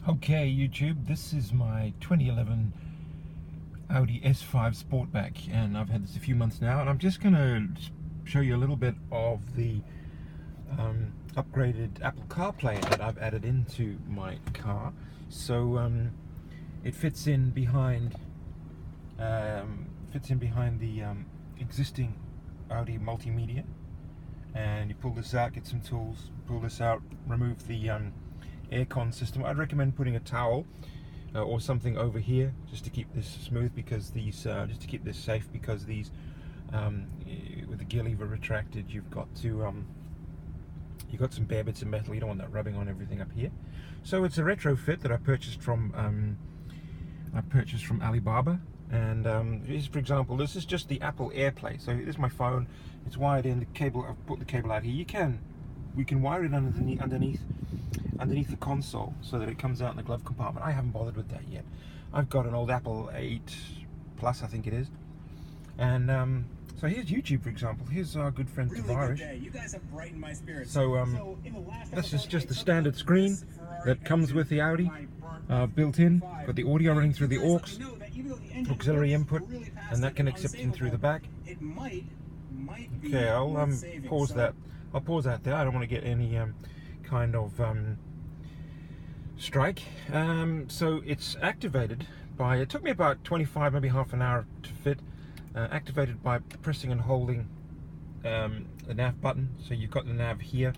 Okay, YouTube, this is my 2011 Audi S5 Sportback, and I've had this a few months now, and I'm just going to show you a little bit of the upgraded Apple CarPlay that I've added into my car. So it fits in behind the existing Audi multimedia, and you pull this out, get some tools, pull this out, remove the aircon system. I'd recommend putting a towel or something over here just to keep this smooth, because these just to keep this safe, because these with the gear lever retracted, you've got some bare bits of metal. You don't want that rubbing on everything up here. So it's a retrofit that I purchased from Alibaba, and for example, this is just the Apple AirPlay. So this is my phone, it's wired in, the cable, I've put the cable out here. We can wire it underneath the console so that it comes out in the glove compartment. I haven't bothered with that yet. I've got an old Apple 8 Plus, I think it is. And so here's YouTube, for example. Here's our good friend Tavarish. You guys have brightened my spirits. So this is just the standard screen that comes with the Audi, built in. Got the audio running through the aux, auxiliary input, and that can accept in through the back. Okay, I'll pause that. I'll pause that there. I don't want to get any kind of strike. So it's activated by, it took me about 25, maybe half an hour to fit. Activated by pressing and holding the nav button. So you've got the nav here,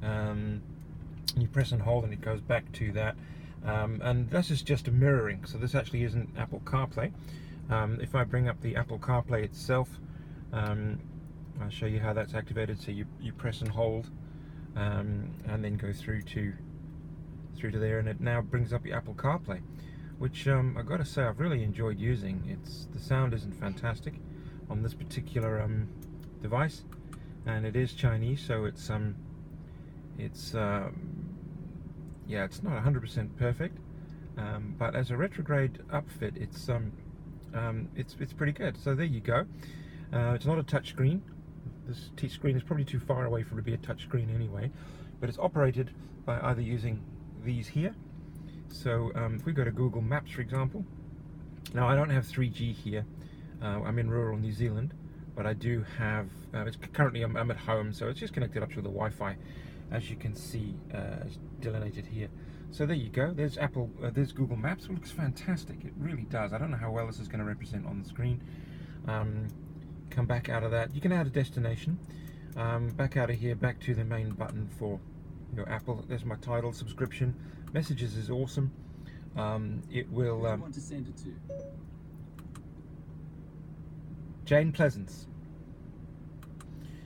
you press and hold and it goes back to that. And this is just a mirroring, so this actually isn't Apple CarPlay. If I bring up the Apple CarPlay itself, I'll show you how that's activated. So you press and hold, and then go through to there, and it now brings up your Apple CarPlay, which I've got to say I've really enjoyed using. The sound isn't fantastic on this particular device, and it is Chinese, so it's yeah, it's not 100% perfect, but as a retrograde upfit, it's pretty good. So there you go. It's not a touch screen. This screen is probably too far away for it to be a touch screen anyway, but it's operated by either using these here. So if we go to Google Maps, for example, now I don't have 3G here. I'm in rural New Zealand, but I do have, currently I'm at home, so it's just connected up to the Wi-Fi, as you can see, delineated here. So there you go. There's there's Google Maps. It looks fantastic. It really does. I don't know how well this is going to represent on the screen. Come back out of that. You can add a destination. Back out of here, back to the main button for your Apple. There's my Tidal subscription. Messages is awesome. It will. Who do you want to send it to? Jane Pleasance.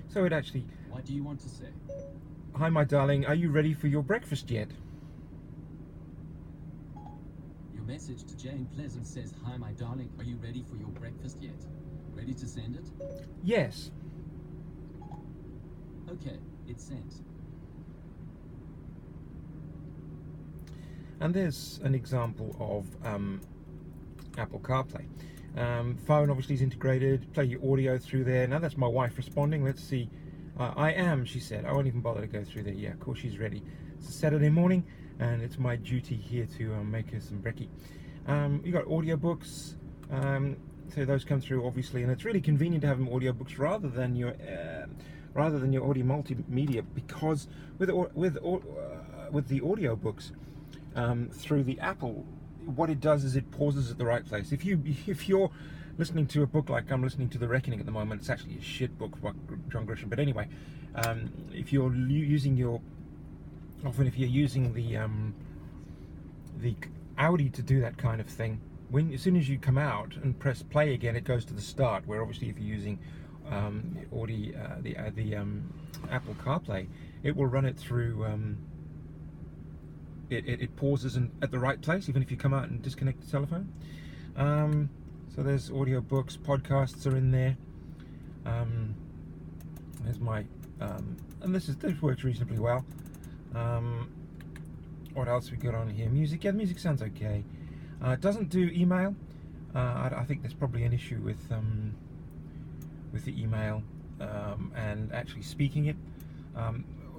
So it actually. What do you want to say? Hi, my darling. Are you ready for your breakfast yet? Your message to Jane Pleasant says, "Hi, my darling. Are you ready for your breakfast yet? Ready to send it?" Yes. Okay, it's sent. And there's an example of Apple CarPlay. Phone obviously is integrated. Play your audio through there. Now that's my wife responding. Let's see. I am, she said. I won't even bother to go through there. Yeah, of course she's ready. It's a Saturday morning, and it's my duty here to make her some brekkie. You got audiobooks. So those come through obviously, and it's really convenient to have them audiobooks rather than your audio multimedia, because with the audiobooks through the Apple, what it does is it pauses at the right place. If you're listening to a book like I'm listening to The Reckoning at the moment, it's actually a shit book by John Grisham, but anyway, if you're using the Audi to do that kind of thing, as soon as you come out and press play again, it goes to the start. Where obviously if you're using the Apple CarPlay, it will run it through. It pauses at the right place, even if you come out and disconnect the telephone. So there's audio books, podcasts are in there. There's my and this works reasonably well. What else we got on here? Music. Yeah, the music sounds okay. It doesn't do email. I think there's probably an issue with the email and actually speaking it.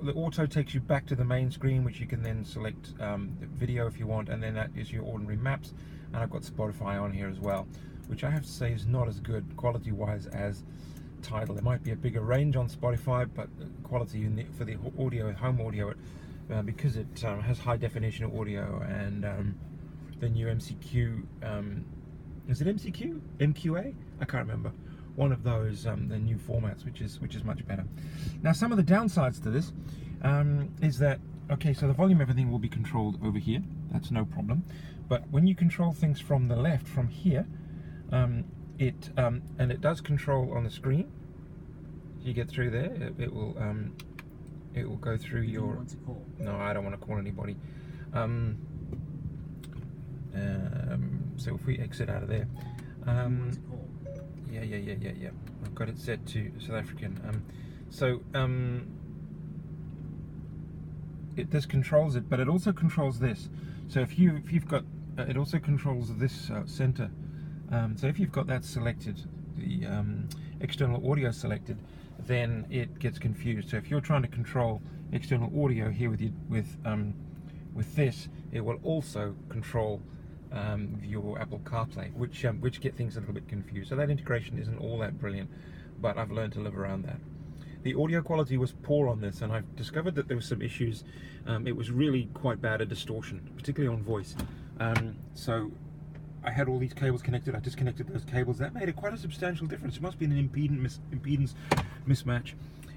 the auto takes you back to the main screen, which you can then select the video if you want, and then that is your ordinary maps. And I've got Spotify on here as well, which I have to say is not as good quality-wise as Tidal. There might be a bigger range on Spotify, but quality for the audio, home audio, because it has high definition audio and the new MCQ, is it MCQ? MQA? I can't remember. One of those, the new formats, which is much better. Now, some of the downsides to this is that, okay, so the volume, everything will be controlled over here. That's no problem. But when you control things from the left, from here, and it does control on the screen. You get through there, it will go through your. No, I don't want to call anybody. So if we exit out of there, yeah. I've got it set to South African. This controls it, but it also controls this. So if you've got, it also controls this center. So if you've got that selected, the external audio selected, then it gets confused. So if you're trying to control external audio here with this, it will also control your Apple CarPlay, which get things a little bit confused. So that integration isn't all that brilliant, but I've learned to live around that. The audio quality was poor on this, and I've discovered that there were some issues. It was really quite bad at distortion, particularly on voice. So I had all these cables connected. I disconnected those cables. That made quite a substantial difference. It must be an impedance mismatch.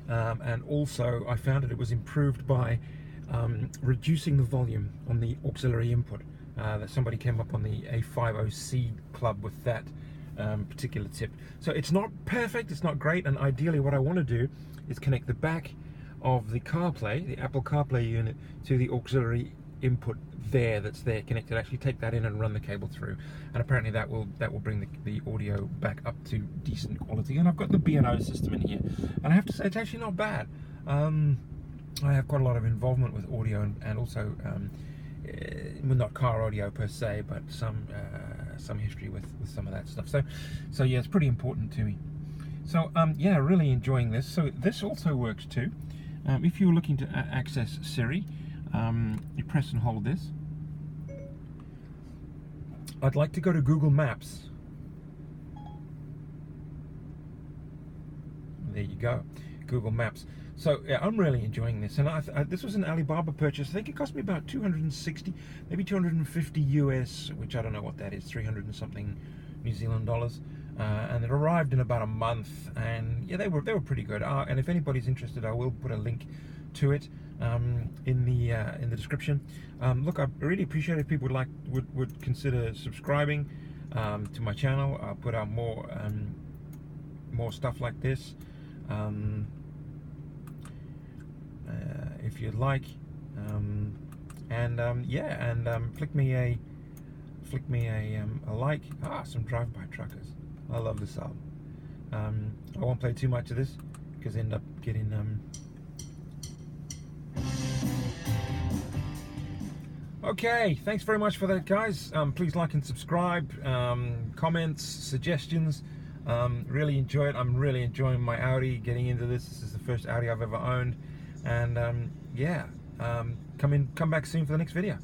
And also, I found that it was improved by reducing the volume on the auxiliary input. That somebody came up on the A50C club with that particular tip. So it's not perfect, it's not great, and ideally what I want to do is connect the back of the CarPlay, the Apple CarPlay unit, to the auxiliary input that's there connected. Actually take that in and run the cable through, and apparently that will bring the audio back up to decent quality. And I've got the B&O system in here, and I have to say it's actually not bad. I have quite a lot of involvement with audio and also well, not car audio per se, but some history with some of that stuff. So yeah, it's pretty important to me. So yeah, really enjoying this. So this also works too. If you're looking to access Siri, you press and hold this. I'd like to go to Google Maps. There you go, Google Maps. So yeah, I'm really enjoying this, and this was an Alibaba purchase. I think it cost me about 260, maybe 250 US, which I don't know what that is, 300 and something New Zealand dollars. And it arrived in about a month, and yeah, they were pretty good. And if anybody's interested, I will put a link to it in the description. Look, I really appreciate if people would consider subscribing to my channel. I'll put out more stuff like this. If you'd like, flick me a like. Some drive-by truckers. I love this album. I won't play too much of this because I end up getting Okay, thanks very much for that, guys. Please like and subscribe. Comments, suggestions. Really enjoy it. I'm really enjoying my Audi, getting into this. This is the first Audi I've ever owned. And yeah, come back soon for the next video.